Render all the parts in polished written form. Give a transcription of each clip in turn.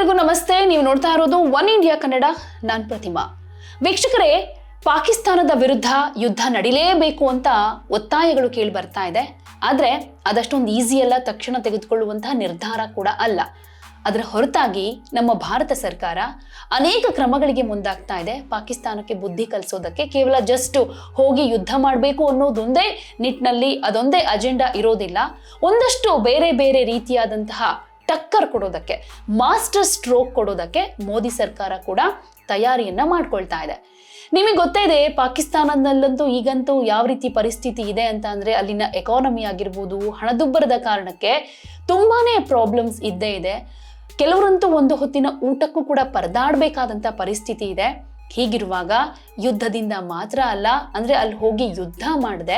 ಎಲ್ಲರಿಗೂ ನಮಸ್ತೆ. ನೀವು ನೋಡ್ತಾ ಇರೋದು ಒನ್ ಇಂಡಿಯಾ ಕನ್ನಡ. ನಾನು ಪ್ರತಿಮಾ. ವೀಕ್ಷಕರೇ, ಪಾಕಿಸ್ತಾನದ ವಿರುದ್ಧ ಯುದ್ಧ ನಡೀಲೇಬೇಕು ಅಂತ ಒತ್ತಾಯಗಳು ಕೇಳಿ ಬರ್ತಾ ಇದೆ. ಆದರೆ ಅದಷ್ಟೊಂದು ಈಸಿ ಅಲ್ಲ, ತಕ್ಷಣ ತೆಗೆದುಕೊಳ್ಳುವಂತಹ ನಿರ್ಧಾರ ಕೂಡ ಅಲ್ಲ. ಅದರ ಹೊರತಾಗಿ ನಮ್ಮ ಭಾರತ ಸರ್ಕಾರ ಅನೇಕ ಕ್ರಮಗಳಿಗೆ ಮುಂದಾಗ್ತಾ ಇದೆ ಪಾಕಿಸ್ತಾನಕ್ಕೆ ಬುದ್ಧಿ ಕಲಿಸೋದಕ್ಕೆ. ಕೇವಲ ಜಸ್ಟ್ ಹೋಗಿ ಯುದ್ಧ ಮಾಡಬೇಕು ಅನ್ನೋದೊಂದೇ ನಿಟ್ಟಿನಲ್ಲಿ, ಅದೊಂದೇ ಅಜೆಂಡಾ ಇರೋದಿಲ್ಲ. ಒಂದಷ್ಟು ಬೇರೆ ಬೇರೆ ರೀತಿಯಾದಂತಹ ಟಕ್ಕರ್ ಕೊಡೋದಕ್ಕೆ, ಮಾಸ್ಟರ್ ಸ್ಟ್ರೋಕ್ ಕೊಡೋದಕ್ಕೆ ಮೋದಿ ಸರ್ಕಾರ ಕೂಡ ತಯಾರಿಯನ್ನ ಮಾಡ್ಕೊಳ್ತಾ ಇದೆ. ನಿಮಗೆ ಗೊತ್ತೇ ಇದೆ, ಪಾಕಿಸ್ತಾನದಲ್ಲಂತೂ ಈಗಂತೂ ಯಾವ ರೀತಿ ಪರಿಸ್ಥಿತಿ ಇದೆ ಅಂತ ಅಂದ್ರೆ, ಅಲ್ಲಿನ ಎಕಾನಮಿ ಆಗಿರ್ಬೋದು, ಹಣದುಬ್ಬರದ ಕಾರಣಕ್ಕೆ ತುಂಬಾನೇ ಪ್ರಾಬ್ಲಮ್ಸ್ ಇದ್ದೇ ಇದೆ. ಕೆಲವರಂತೂ ಒಂದು ಹೊತ್ತಿನ ಊಟಕ್ಕೂ ಕೂಡ ಪರದಾಡಬೇಕಾದಂಥ ಪರಿಸ್ಥಿತಿ ಇದೆ. ಹೀಗಿರುವಾಗ ಯುದ್ಧದಿಂದ ಮಾತ್ರ ಅಲ್ಲ, ಅಂದ್ರೆ ಅಲ್ಲಿ ಹೋಗಿ ಯುದ್ಧ ಮಾಡದೆ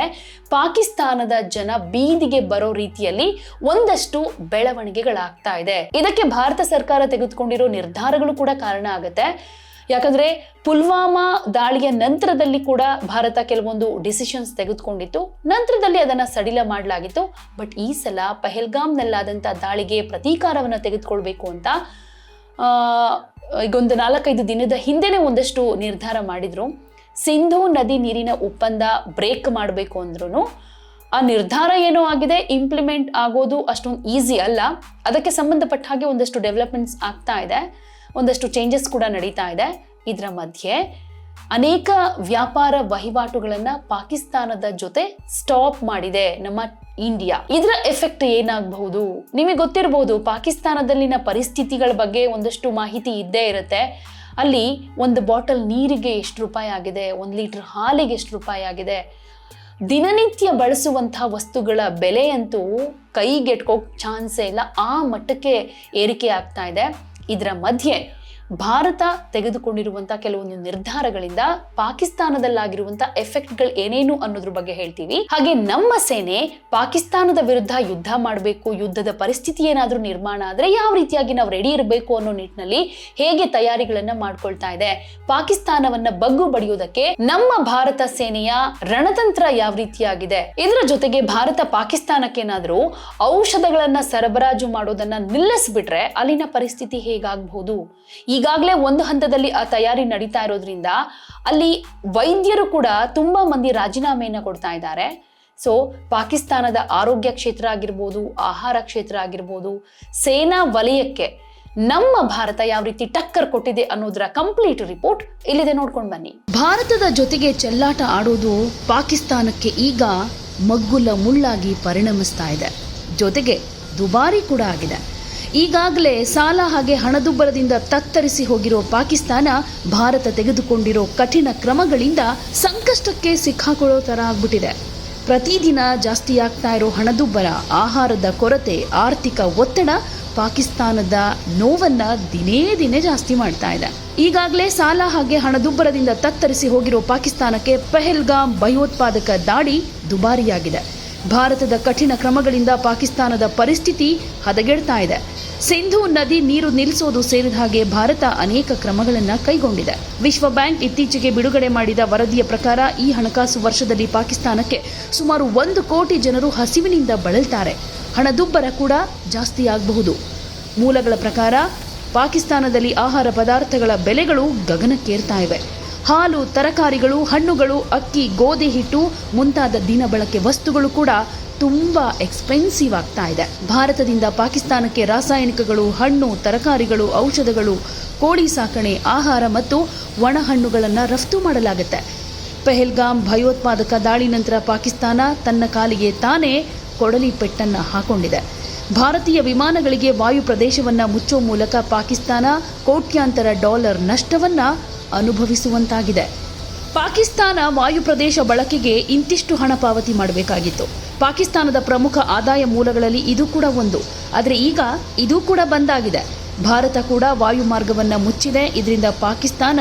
ಪಾಕಿಸ್ತಾನದ ಜನ ಬೀದಿಗೆ ಬರೋ ರೀತಿಯಲ್ಲಿ ಒಂದಷ್ಟು ಬೆಳವಣಿಗೆಗಳಾಗ್ತಾ ಇದೆ. ಇದಕ್ಕೆ ಭಾರತ ಸರ್ಕಾರ ತೆಗೆದುಕೊಂಡಿರೋ ನಿರ್ಧಾರಗಳು ಕೂಡ ಕಾರಣ ಆಗುತ್ತೆ. ಯಾಕಂದ್ರೆ ಪುಲ್ವಾಮಾ ದಾಳಿಯ ನಂತರದಲ್ಲಿ ಕೂಡ ಭಾರತ ಕೆಲವೊಂದು ಡಿಸಿಷನ್ಸ್ ತೆಗೆದುಕೊಂಡಿತ್ತು, ನಂತರದಲ್ಲಿ ಅದನ್ನ ಸಡಿಲ ಮಾಡಲಾಗಿತ್ತು. ಬಟ್ ಈ ಸಲ ಪಹಲ್ಗಾಮ್ನಲ್ಲಾದಂಥ ದಾಳಿಗೆ ಪ್ರತೀಕಾರವನ್ನು ತೆಗೆದುಕೊಳ್ಬೇಕು ಅಂತ ಈಗೊಂದು 4-5 ದಿನದ ಹಿಂದೆನೆ ಒಂದಷ್ಟು ನಿರ್ಧಾರ ಮಾಡಿದ್ರು. ಸಿಂಧೂ ನದಿ ನೀರಿನ ಒಪ್ಪಂದ ಬ್ರೇಕ್ ಮಾಡಬೇಕು ಅಂದ್ರೂ ಆ ನಿರ್ಧಾರ ಏನೋ ಆಗಿದೆ, ಇಂಪ್ಲಿಮೆಂಟ್ ಆಗೋದು ಅಷ್ಟೊಂದು ಈಸಿ ಅಲ್ಲ. ಅದಕ್ಕೆ ಸಂಬಂಧಪಟ್ಟ ಹಾಗೆ ಒಂದಷ್ಟು ಡೆವಲಪ್ಮೆಂಟ್ಸ್ ಆಗ್ತಾ ಇದೆ, ಒಂದಷ್ಟು ಚೇಂಜಸ್ ಕೂಡ ನಡೀತಾ ಇದೆ. ಇದರ ಮಧ್ಯೆ ಅನೇಕ ವ್ಯಾಪಾರ ವಹಿವಾಟುಗಳನ್ನ ಪಾಕಿಸ್ತಾನದ ಜೊತೆ ಸ್ಟಾಪ್ ಮಾಡಿದೆ ನಮ್ಮ ಇಂಡಿಯಾ. ಇದರ ಎಫೆಕ್ಟ್ ಏನಾಗಬಹುದು ನಿಮಗೆ ಗೊತ್ತಿರಬಹುದು. ಪಾಕಿಸ್ತಾನದಲ್ಲಿನ ಪರಿಸ್ಥಿತಿಗಳ ಬಗ್ಗೆ ಒಂದಷ್ಟು ಮಾಹಿತಿ ಇದ್ದೇ ಇರುತ್ತೆ. ಅಲ್ಲಿ ಒಂದು ಬಾಟಲ್ ನೀರಿಗೆ ಎಷ್ಟು ರೂಪಾಯಿ ಆಗಿದೆ, 1 ಲೀಟರ್ ಹಾಲಿಗೆ ಎಷ್ಟು ರೂಪಾಯಿ ಆಗಿದೆ. ದಿನನಿತ್ಯ ಬಳಸುವಂತಹ ವಸ್ತುಗಳ ಬೆಲೆಯಂತೂ ಕೈಗೆಟ್ಕೋಕ್ ಚಾನ್ಸೇ ಇಲ್ಲ, ಆ ಮಟ್ಟಕ್ಕೆ ಏರಿಕೆ ಆಗ್ತಾ ಇದೆ. ಇದರ ಮಧ್ಯೆ ಭಾರತ ತೆಗೆದುಕೊಂಡಿರುವಂಥ ಕೆಲವೊಂದು ನಿರ್ಧಾರಗಳಿಂದ ಪಾಕಿಸ್ತಾನದಲ್ಲಾಗಿರುವಂಥ ಎಫೆಕ್ಟ್ಗಳು ಏನೇನು ಅನ್ನೋದ್ರ ಬಗ್ಗೆ ಹೇಳ್ತೀವಿ. ಹಾಗೆ ನಮ್ಮ ಸೇನೆ ಪಾಕಿಸ್ತಾನದ ವಿರುದ್ಧ ಯುದ್ಧ ಮಾಡಬೇಕು, ಯುದ್ಧದ ಪರಿಸ್ಥಿತಿ ಏನಾದರೂ ನಿರ್ಮಾಣ ಆದರೆ ಯಾವ ರೀತಿಯಾಗಿ ನಾವು ರೆಡಿ ಇರಬೇಕು ಅನ್ನೋ ನಿಟ್ಟಿನಲ್ಲಿ ಹೇಗೆ ತಯಾರಿಗಳನ್ನ ಮಾಡ್ಕೊಳ್ತಾ ಇದೆ, ಪಾಕಿಸ್ತಾನವನ್ನ ಬಗ್ಗು ಬಡಿಯೋದಕ್ಕೆ ನಮ್ಮ ಭಾರತ ಸೇನೆಯ ರಣತಂತ್ರ ಯಾವ ರೀತಿಯಾಗಿದೆ. ಇದರ ಜೊತೆಗೆ ಭಾರತ ಪಾಕಿಸ್ತಾನಕ್ಕೇನಾದ್ರೂ ಔಷಧಗಳನ್ನ ಸರಬರಾಜು ಮಾಡೋದನ್ನ ನಿಲ್ಲಿಸ್ಬಿಟ್ರೆ ಅಲ್ಲಿನ ಪರಿಸ್ಥಿತಿ ಹೇಗಾಗಬಹುದು. ಈಗಾಗಲೇ ಒಂದು ಹಂತದಲ್ಲಿ ಆ ತಯಾರಿ ನಡೀತಾ ಇರೋದ್ರಿಂದ ಅಲ್ಲಿ ವೈದ್ಯರು ಕೂಡ ತುಂಬಾ ಮಂದಿ ರಾಜೀನಾಮೆಯನ್ನ ಕೊಡ್ತಾ ಇದ್ದಾರೆ. ಸೊ ಪಾಕಿಸ್ತಾನದ ಆರೋಗ್ಯ ಕ್ಷೇತ್ರ ಆಗಿರ್ಬೋದು, ಆಹಾರ ಕ್ಷೇತ್ರ ಆಗಿರ್ಬೋದು, ಸೇನಾ ವಲಯಕ್ಕೆ ನಮ್ಮ ಭಾರತ ಯಾವ ರೀತಿ ಟಕ್ಕರ್ ಕೊಟ್ಟಿದೆ ಅನ್ನೋದರ ಕಂಪ್ಲೀಟ್ ರಿಪೋರ್ಟ್ ಇಲ್ಲಿದೆ, ನೋಡ್ಕೊಂಡು ಬನ್ನಿ. ಭಾರತದ ಜೊತೆಗೆ ಚೆಲ್ಲಾಟ ಆಡೋದು ಪಾಕಿಸ್ತಾನಕ್ಕೆ ಈಗ ಮಗ್ಗುಲ ಮುಳ್ಳಾಗಿ ಪರಿಣಮಿಸ್ತಾ ಇದೆ. ಜೊತೆಗೆ ದುಬಾರಿ ಕೂಡ ಆಗಿದೆ. ಈಗಾಗಲೇ ಸಾಲ ಹಾಗೆ ಹಣದುಬ್ಬರದಿಂದ ತತ್ತರಿಸಿ ಹೋಗಿರೋ ಪಾಕಿಸ್ತಾನ ಭಾರತ ತೆಗೆದುಕೊಂಡಿರೋ ಕಠಿಣ ಕ್ರಮಗಳಿಂದ ಸಂಕಷ್ಟಕ್ಕೆ ಸಿಕ್ಕಾಕೊಳ್ಳೋ ತರ ಆಗ್ಬಿಟ್ಟಿದೆ. ಪ್ರತಿದಿನ ಜಾಸ್ತಿ ಆಗ್ತಾ ಇರೋ ಹಣದುಬ್ಬರ, ಆಹಾರದ ಕೊರತೆ, ಆರ್ಥಿಕ ಒತ್ತಡ ಪಾಕಿಸ್ತಾನದ ನೋವನ್ನ ದಿನೇ ದಿನೇ ಜಾಸ್ತಿ ಮಾಡ್ತಾ ಇದೆ. ಈಗಾಗಲೇ ಸಾಲ ಹಾಗೆ ಹಣದುಬ್ಬರದಿಂದ ತತ್ತರಿಸಿ ಹೋಗಿರೋ ಪಾಕಿಸ್ತಾನಕ್ಕೆ ಪಹಲ್ಗಾಮ್ ಭಯೋತ್ಪಾದಕ ದಾಳಿ ದುಬಾರಿಯಾಗಿದೆ. ಭಾರತದ ಕಠಿಣ ಕ್ರಮಗಳಿಂದ ಪಾಕಿಸ್ತಾನದ ಪರಿಸ್ಥಿತಿ ಹದಗೆಡ್ತಾ ಇದೆ. ಸಿಂಧೂ ನದಿ ನೀರು ನಿಲ್ಲಿಸೋದು ಸೇರಿದ ಹಾಗೆ ಭಾರತ ಅನೇಕ ಕ್ರಮಗಳನ್ನು ಕೈಗೊಂಡಿದೆ. ವಿಶ್ವ ಬ್ಯಾಂಕ್ ಇತ್ತೀಚೆಗೆ ಬಿಡುಗಡೆ ಮಾಡಿದ ವರದಿಯ ಪ್ರಕಾರ ಈ ಹಣಕಾಸು ವರ್ಷದಲ್ಲಿ ಪಾಕಿಸ್ತಾನಕ್ಕೆ ಸುಮಾರು 1 ಕೋಟಿ ಜನರು ಹಸಿವಿನಿಂದ ಬಳಲ್ತಾರೆ. ಹಣದುಬ್ಬರ ಕೂಡ ಜಾಸ್ತಿ ಆಗಬಹುದು. ಮೂಲಗಳ ಪ್ರಕಾರ ಪಾಕಿಸ್ತಾನದಲ್ಲಿ ಆಹಾರ ಪದಾರ್ಥಗಳ ಬೆಲೆಗಳು ಗಗನಕ್ಕೇರ್ತಾ ಇವೆ. ಹಾಲು, ತರಕಾರಿಗಳು, ಹಣ್ಣುಗಳು, ಅಕ್ಕಿ, ಗೋಧಿ ಹಿಟ್ಟು ಮುಂತಾದ ದಿನ ಬಳಕೆ ವಸ್ತುಗಳು ಕೂಡ ತುಂಬಾ ಎಕ್ಸ್ಪೆನ್ಸಿವ್ ಆಗ್ತಾ ಇದೆ. ಭಾರತದಿಂದ ಪಾಕಿಸ್ತಾನಕ್ಕೆ ರಾಸಾಯನಿಕಗಳು, ಹಣ್ಣು, ತರಕಾರಿಗಳು, ಔಷಧಗಳು, ಕೋಳಿ ಸಾಕಣೆ, ಆಹಾರ ಮತ್ತು ಒಣಹಣ್ಣುಗಳನ್ನು ರಫ್ತು ಮಾಡಲಾಗುತ್ತೆ. ಪಹಲ್ಗಾಮ್ ಭಯೋತ್ಪಾದಕ ದಾಳಿ ನಂತರ ಪಾಕಿಸ್ತಾನ ತನ್ನ ಕಾಲಿಗೆ ತಾನೇ ಕೊಡಲಿ ಪೆಟ್ಟನ್ನು ಹಾಕೊಂಡಿದೆ. ಭಾರತೀಯ ವಿಮಾನಗಳಿಗೆ ವಾಯು ಪ್ರದೇಶವನ್ನ ಮುಚ್ಚೋ ಮೂಲಕ ಪಾಕಿಸ್ತಾನ ಕೋಟ್ಯಾಂತರ ಡಾಲರ್ ನಷ್ಟವನ್ನ ಅನುಭವಿಸುವಂತಾಗಿದೆ. ಪಾಕಿಸ್ತಾನ ವಾಯು ಪ್ರದೇಶ ಬಳಕೆಗೆ ಇಂತಿಷ್ಟು ಹಣ ಪಾವತಿ ಮಾಡಬೇಕಾಗಿತ್ತು. ಪಾಕಿಸ್ತಾನದ ಪ್ರಮುಖ ಆದಾಯ ಮೂಲಗಳಲ್ಲಿ ಇದು ಕೂಡ ಒಂದು. ಆದರೆ ಈಗ ಇದು ಕೂಡ ಬಂದಾಗಿದೆ. ಭಾರತ ಕೂಡ ವಾಯು ಮಾರ್ಗವನ್ನ ಮುಚ್ಚಿದೆ. ಇದರಿಂದ ಪಾಕಿಸ್ತಾನ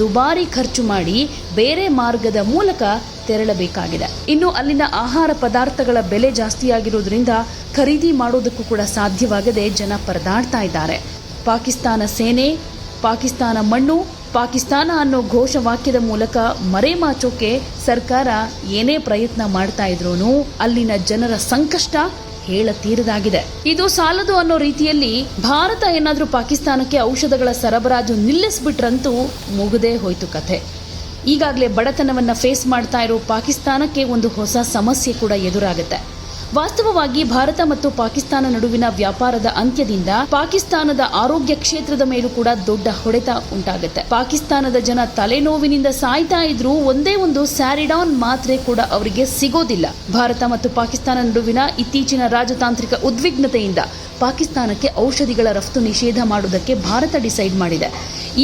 ದುಬಾರಿ ಖರ್ಚು ಮಾಡಿ ಬೇರೆ ಮಾರ್ಗದ ಮೂಲಕ ತೆರಳಬೇಕಾಗಿದೆ. ಇನ್ನು ಅಲ್ಲಿನ ಆಹಾರ ಪದಾರ್ಥಗಳ ಬೆಲೆ ಜಾಸ್ತಿಯಾಗಿರೋದ್ರಿಂದ ಖರೀದಿ ಮಾಡೋದಕ್ಕೂ ಕೂಡ ಸಾಧ್ಯವಾಗದೆ ಜನ ಪರದಾಡ್ತಾ ಇದ್ದಾರೆ. ಪಾಕಿಸ್ತಾನ ಸೇನೆ, ಪಾಕಿಸ್ತಾನ ಮಣ್ಣು, ಪಾಕಿಸ್ತಾನ ಅನ್ನೋ ಘೋಷವಾಕ್ಯದ ಮೂಲಕ ಮರೆಮಾಚೋಕೆ ಸರ್ಕಾರ ಏನೇ ಪ್ರಯತ್ನ ಮಾಡ್ತಾ ಇದ್ರೂ ಅಲ್ಲಿನ ಜನರ ಸಂಕಷ್ಟ ಹೇಳತೀರದಾಗಿದೆ. ಇದು ಸಾಲದು ಅನ್ನೋ ರೀತಿಯಲ್ಲಿ ಭಾರತ ಏನಾದ್ರೂ ಪಾಕಿಸ್ತಾನಕ್ಕೆ ಔಷಧಗಳ ಸರಬರಾಜು ನಿಲ್ಲಿಸ್ಬಿಟ್ರಂತೂ ಮುಗದೇ ಹೋಯ್ತು ಕಥೆ. ಈಗಾಗಲೇ ಬಡತನವನ್ನ ಫೇಸ್ ಮಾಡ್ತಾ ಇರೋ ಪಾಕಿಸ್ತಾನಕ್ಕೆ ಒಂದು ಹೊಸ ಸಮಸ್ಯೆ ಕೂಡ ಎದುರಾಗುತ್ತೆ. ವಾಸ್ತವವಾಗಿ ಭಾರತ ಮತ್ತು ಪಾಕಿಸ್ತಾನ ನಡುವಿನ ವ್ಯಾಪಾರದ ಅಂತ್ಯದಿಂದ ಪಾಕಿಸ್ತಾನದ ಆರೋಗ್ಯ ಕ್ಷೇತ್ರದ ಮೇಲೂ ಕೂಡ ದೊಡ್ಡ ಹೊಡೆತ ಉಂಟಾಗುತ್ತೆ. ಪಾಕಿಸ್ತಾನದ ಜನ ತಲೆನೋವಿನಿಂದ ಸಾಯ್ತಾ ಇದ್ರೂ ಒಂದೇ ಒಂದು ಸ್ಯಾರಿಡಾನ್ ಮಾತ್ರೆ ಕೂಡ ಅವರಿಗೆ ಸಿಗೋದಿಲ್ಲ. ಭಾರತ ಮತ್ತು ಪಾಕಿಸ್ತಾನ ನಡುವಿನ ಇತ್ತೀಚಿನ ರಾಜತಾಂತ್ರಿಕ ಉದ್ವಿಗ್ನತೆಯಿಂದ ಪಾಕಿಸ್ತಾನಕ್ಕೆ ಔಷಧಿಗಳ ರಫ್ತು ನಿಷೇಧ ಮಾಡುವುದಕ್ಕೆ ಭಾರತ ಡಿಸೈಡ್ ಮಾಡಿದೆ.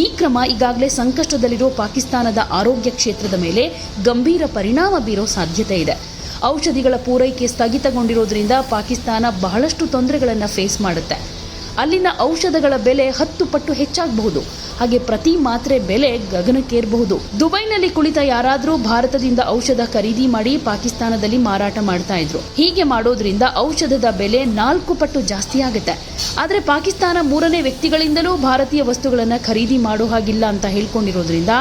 ಈ ಕ್ರಮ ಈಗಾಗಲೇ ಸಂಕಷ್ಟದಲ್ಲಿರೋ ಪಾಕಿಸ್ತಾನದ ಆರೋಗ್ಯ ಕ್ಷೇತ್ರದ ಮೇಲೆ ಗಂಭೀರ ಪರಿಣಾಮ ಬೀರೋ ಸಾಧ್ಯತೆ ಇದೆ. ಔಷಧಿಗಳ ಪೂರೈಕೆ ಸ್ಥಗಿತಗೊಂಡಿರೋದ್ರಿಂದ ಪಾಕಿಸ್ತಾನ ಬಹಳಷ್ಟು ತೊಂದರೆಗಳನ್ನು ಫೇಸ್ ಮಾಡುತ್ತೆ. ಅಲ್ಲಿನ ಔಷಧಗಳ ಬೆಲೆ 10 ಪಟ್ಟು ಹೆಚ್ಚಾಗಬಹುದು. ಹಾಗೆ ಪ್ರತಿ ಮಾತ್ರೆ ಬೆಲೆ ಗಗನಕ್ಕೇರಬಹುದು. ದುಬೈನಲ್ಲಿ ಕುಳಿತ ಯಾರಾದರೂ ಭಾರತದಿಂದ ಔಷಧ ಖರೀದಿ ಮಾಡಿ ಪಾಕಿಸ್ತಾನದಲ್ಲಿ ಮಾರಾಟ ಮಾಡ್ತಾ ಇದ್ರು. ಹೀಗೆ ಮಾಡೋದ್ರಿಂದ ಔಷಧದ ಬೆಲೆ 4 ಪಟ್ಟು ಜಾಸ್ತಿ ಆಗುತ್ತೆ. ಆದರೆ ಪಾಕಿಸ್ತಾನ 3ನೇ ವ್ಯಕ್ತಿಗಳಿಂದಲೂ ಭಾರತೀಯ ವಸ್ತುಗಳನ್ನು ಖರೀದಿ ಮಾಡೋ ಹಾಗಿಲ್ಲ ಅಂತ ಹೇಳ್ಕೊಂಡಿರೋದ್ರಿಂದ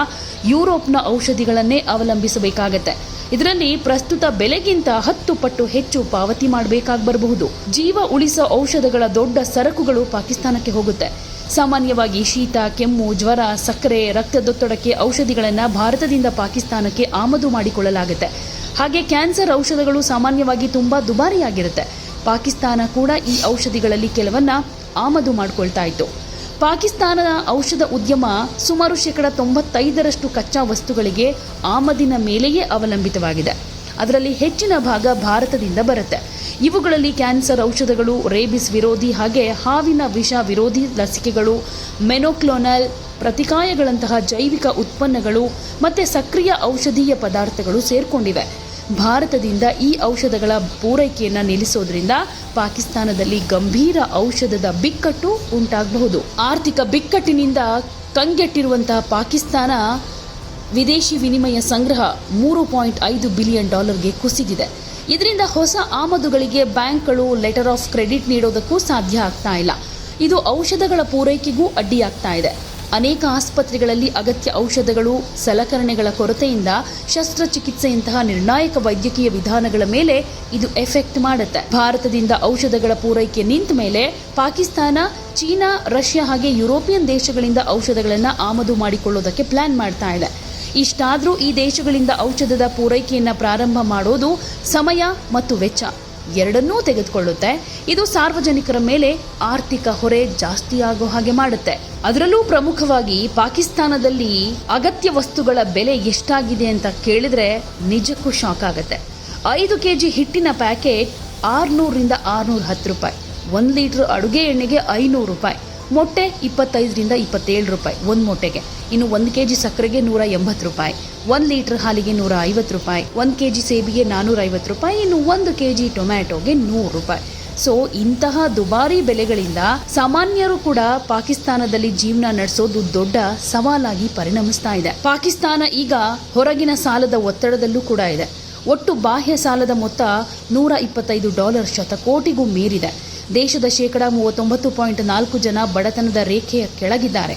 ಯುರೋಪ್ನ ಔಷಧಿಗಳನ್ನೇ ಅವಲಂಬಿಸಬೇಕಾಗತ್ತೆ. ಇದರಲ್ಲಿ ಪ್ರಸ್ತುತ ಬೆಲೆಗಿಂತ 10 ಪಟ್ಟು ಹೆಚ್ಚು ಪಾವತಿ ಮಾಡಬೇಕಾಗಿ ಬರಬಹುದು. ಜೀವ ಉಳಿಸೋ ಔಷಧಗಳ ದೊಡ್ಡ ಸರಕುಗಳು ಪಾಕಿಸ್ತಾನಕ್ಕೆ ಹೋಗುತ್ತೆ. ಸಾಮಾನ್ಯವಾಗಿ ಶೀತ, ಕೆಮ್ಮು, ಜ್ವರ, ಸಕ್ಕರೆ, ರಕ್ತದೊತ್ತಡಕ್ಕೆ ಔಷಧಿಗಳನ್ನು ಭಾರತದಿಂದ ಪಾಕಿಸ್ತಾನಕ್ಕೆ ಆಮದು ಮಾಡಿಕೊಳ್ಳಲಾಗುತ್ತೆ. ಹಾಗೆ ಕ್ಯಾನ್ಸರ್ ಔಷಧಗಳು ಸಾಮಾನ್ಯವಾಗಿ ತುಂಬಾ ದುಬಾರಿಯಾಗಿರುತ್ತೆ. ಪಾಕಿಸ್ತಾನ ಕೂಡ ಈ ಔಷಧಿಗಳಲ್ಲಿ ಕೆಲವನ್ನ ಆಮದು ಮಾಡಿಕೊಳ್ತಾ ಇತ್ತು. ಪಾಕಿಸ್ತಾನದ ಔಷಧ ಉದ್ಯಮ ಸುಮಾರು 95% ಕಚ್ಚಾ ವಸ್ತುಗಳಿಗೆ ಆಮದಿನ ಮೇಲೆಯೇ ಅವಲಂಬಿತವಾಗಿದೆ. ಅದರಲ್ಲಿ ಹೆಚ್ಚಿನ ಭಾಗ ಭಾರತದಿಂದ ಬರುತ್ತೆ. ಇವುಗಳಲ್ಲಿ ಕ್ಯಾನ್ಸರ್ ಔಷಧಗಳು, ರೇಬಿಸ್ ವಿರೋಧಿ ಹಾಗೆ ಹಾವಿನ ವಿಷ ವಿರೋಧಿ ಲಸಿಕೆಗಳು, ಮೆನೋಕ್ಲೋನಲ್ ಪ್ರತಿಕಾಯಗಳಂತಹ ಜೈವಿಕ ಉತ್ಪನ್ನಗಳು ಮತ್ತು ಸಕ್ರಿಯ ಔಷಧೀಯ ಪದಾರ್ಥಗಳು ಸೇರ್ಕೊಂಡಿವೆ. ಭಾರತದಿಂದ ಈ ಔಷಧಗಳ ಪೂರೈಕೆಯನ್ನು ನಿಲ್ಲಿಸೋದ್ರಿಂದ ಪಾಕಿಸ್ತಾನದಲ್ಲಿ ಗಂಭೀರ ಔಷಧದ ಬಿಕ್ಕಟ್ಟು ಉಂಟಾಗಬಹುದು. ಆರ್ಥಿಕ ಬಿಕ್ಕಟ್ಟಿನಿಂದ ಕಂಗೆಟ್ಟಿರುವಂತಹ ಪಾಕಿಸ್ತಾನ ವಿದೇಶಿ ವಿನಿಮಯ ಸಂಗ್ರಹ $3.5 ಬಿಲಿಯನ್ ಕುಸಿದಿದೆ. ಇದರಿಂದ ಹೊಸ ಆಮದುಗಳಿಗೆ ಬ್ಯಾಂಕ್ಗಳು ಲೆಟರ್ ಆಫ್ ಕ್ರೆಡಿಟ್ ನೀಡೋದಕ್ಕೂ ಸಾಧ್ಯ ಆಗ್ತಾ ಇಲ್ಲ. ಇದು ಔಷಧಗಳ ಪೂರೈಕೆಗೂ ಅಡ್ಡಿಯಾಗ್ತಾ ಇದೆ. ಅನೇಕ ಆಸ್ಪತ್ರೆಗಳಲ್ಲಿ ಅಗತ್ಯ ಔಷಧಗಳು, ಸಲಕರಣೆಗಳ ಕೊರತೆಯಿಂದ ಶಸ್ತ್ರಚಿಕಿತ್ಸೆಯಂತಹ ನಿರ್ಣಾಯಕ ವೈದ್ಯಕೀಯ ವಿಧಾನಗಳ ಮೇಲೆ ಇದು ಎಫೆಕ್ಟ್ ಮಾಡುತ್ತೆ. ಭಾರತದಿಂದ ಔಷಧಗಳ ಪೂರೈಕೆ ನಿಂತ ಮೇಲೆ ಪಾಕಿಸ್ತಾನ, ಚೀನಾ, ರಷ್ಯಾ ಹಾಗೆ ಯುರೋಪಿಯನ್ ದೇಶಗಳಿಂದ ಔಷಧಗಳನ್ನು ಆಮದು ಮಾಡಿಕೊಳ್ಳೋದಕ್ಕೆ ಪ್ಲಾನ್ ಮಾಡ್ತಾ ಇದೆ. ಇಷ್ಟಾದರೂ ಈ ದೇಶಗಳಿಂದ ಔಷಧದ ಪೂರೈಕೆಯನ್ನು ಪ್ರಾರಂಭ ಮಾಡೋದು ಸಮಯ ಮತ್ತು ವೆಚ್ಚ ಎರಡನ್ನೂ ತೆಗೆದುಕೊಳ್ಳುತ್ತೆ. ಇದು ಸಾರ್ವಜನಿಕರ ಮೇಲೆ ಆರ್ಥಿಕ ಹೊರೆ ಜಾಸ್ತಿ ಆಗೋ ಹಾಗೆ ಮಾಡುತ್ತೆ. ಅದರಲ್ಲೂ ಪ್ರಮುಖವಾಗಿ ಪಾಕಿಸ್ತಾನದಲ್ಲಿ ಅಗತ್ಯ ವಸ್ತುಗಳ ಬೆಲೆ ಎಷ್ಟಾಗಿದೆ ಅಂತ ಕೇಳಿದ್ರೆ ನಿಜಕ್ಕೂ ಶಾಕ್ ಆಗುತ್ತೆ. 5 kg ಹಿಟ್ಟಿನ ಪ್ಯಾಕೆಟ್ $600 - $610, 1 ಲೀಟರ್ ಅಡುಗೆ ಎಣ್ಣೆಗೆ $500, ಮೊಟ್ಟೆ $25 - $27 ಒಂದು ಮೊಟ್ಟೆಗೆ. ಇನ್ನು 1 kg ಸಕ್ಕರೆಗೆ $180, 1 ಲೀಟರ್ ಹಾಲಿಗೆ $150, 1 kg ಸೇಬಿಗೆ $450, ಇನ್ನು 1 kg ಟೊಮ್ಯಾಟೋಗೆ $100. ಸೊ ಇಂತಹ ದುಬಾರಿ ಬೆಲೆಗಳಿಂದ ಸಾಮಾನ್ಯರು ಕೂಡ ಪಾಕಿಸ್ತಾನದಲ್ಲಿ ಜೀವನ ನಡೆಸೋದು ದೊಡ್ಡ ಸವಾಲಾಗಿ ಪರಿಣಮಿಸ್ತಾ ಇದೆ. ಪಾಕಿಸ್ತಾನ ಈಗ ಹೊರಗಿನ ಸಾಲದ ಒತ್ತಡದಲ್ಲೂ ಕೂಡ ಇದೆ. ಒಟ್ಟು ಬಾಹ್ಯ ಸಾಲದ ಮೊತ್ತ $125 ಶತಕೋಟಿಗೂ ಮೀರಿದೆ. ದೇಶದ 39.4% ಜನ ಬಡತನದ ರೇಖೆಯ ಕೆಳಗಿದ್ದಾರೆ.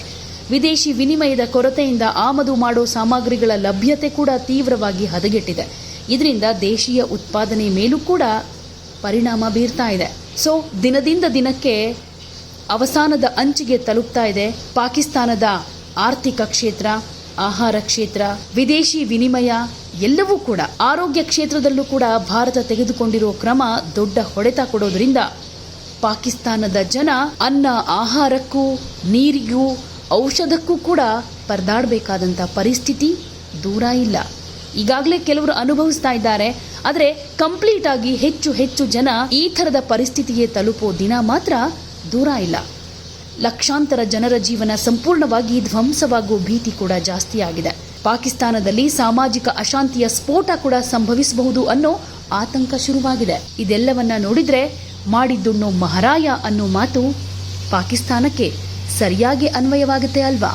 ವಿದೇಶಿ ವಿನಿಮಯದ ಕೊರತೆಯಿಂದ ಆಮದು ಮಾಡೋ ಸಾಮಗ್ರಿಗಳ ಲಭ್ಯತೆ ಕೂಡ ತೀವ್ರವಾಗಿ ಹದಗೆಟ್ಟಿದೆ. ಇದರಿಂದ ದೇಶೀಯ ಉತ್ಪಾದನೆ ಮೇಲೂ ಕೂಡ ಪರಿಣಾಮ ಬೀರ್ತಾ ಇದೆ. ಸೊ ದಿನದಿಂದ ದಿನಕ್ಕೆ ಅವಸಾನದ ಅಂಚಿಗೆ ತಲುಪ್ತಾ ಇದೆ ಪಾಕಿಸ್ತಾನದ ಆರ್ಥಿಕ ಕ್ಷೇತ್ರ, ಆಹಾರ ಕ್ಷೇತ್ರ, ವಿದೇಶಿ ವಿನಿಮಯ ಎಲ್ಲವೂ ಕೂಡ. ಆರೋಗ್ಯ ಕ್ಷೇತ್ರದಲ್ಲೂ ಕೂಡ ಭಾರತ ತೆಗೆದುಕೊಂಡಿರೋ ಕ್ರಮ ದೊಡ್ಡ ಹೊಡೆತ ಕೊಡೋದ್ರಿಂದ ಪಾಕಿಸ್ತಾನದ ಜನ ಅನ್ನ, ಆಹಾರಕ್ಕೂ, ನೀರಿಗೂ, ಔಷಧಕ್ಕೂ ಕೂಡ ಪರದಾಡಬೇಕಾದಂಥ ಪರಿಸ್ಥಿತಿ ದೂರ ಇಲ್ಲ. ಈಗಾಗಲೇ ಕೆಲವರು ಅನುಭವಿಸ್ತಾ ಇದ್ದಾರೆ. ಆದರೆ ಕಂಪ್ಲೀಟ್ ಆಗಿ ಹೆಚ್ಚು ಜನ ಈ ಥರದ ಪರಿಸ್ಥಿತಿಗೆ ತಲುಪೋ ದಿನ ಮಾತ್ರ ದೂರ ಇಲ್ಲ. ಲಕ್ಷಾಂತರ ಜನರ ಜೀವನ ಸಂಪೂರ್ಣವಾಗಿ ಧ್ವಂಸವಾಗುವ ಭೀತಿ ಕೂಡ ಜಾಸ್ತಿ ಆಗಿದೆ. ಪಾಕಿಸ್ತಾನದಲ್ಲಿ ಸಾಮಾಜಿಕ ಅಶಾಂತಿಯ ಸ್ಫೋಟ ಕೂಡ ಸಂಭವಿಸಬಹುದು ಅನ್ನೋ ಆತಂಕ ಶುರುವಾಗಿದೆ. ಇದೆಲ್ಲವನ್ನ ನೋಡಿದ್ರೆ ಮಾಡಿದ್ದುಣ್ಣೋ ಮಹಾರಾಯ ಅನ್ನೋ ಮಾತು ಪಾಕಿಸ್ತಾನಕ್ಕೆ ಸರಿಯಾಗಿ ಅನ್ವಯವಾಗುತ್ತೆ ಅಲ್ವಾ?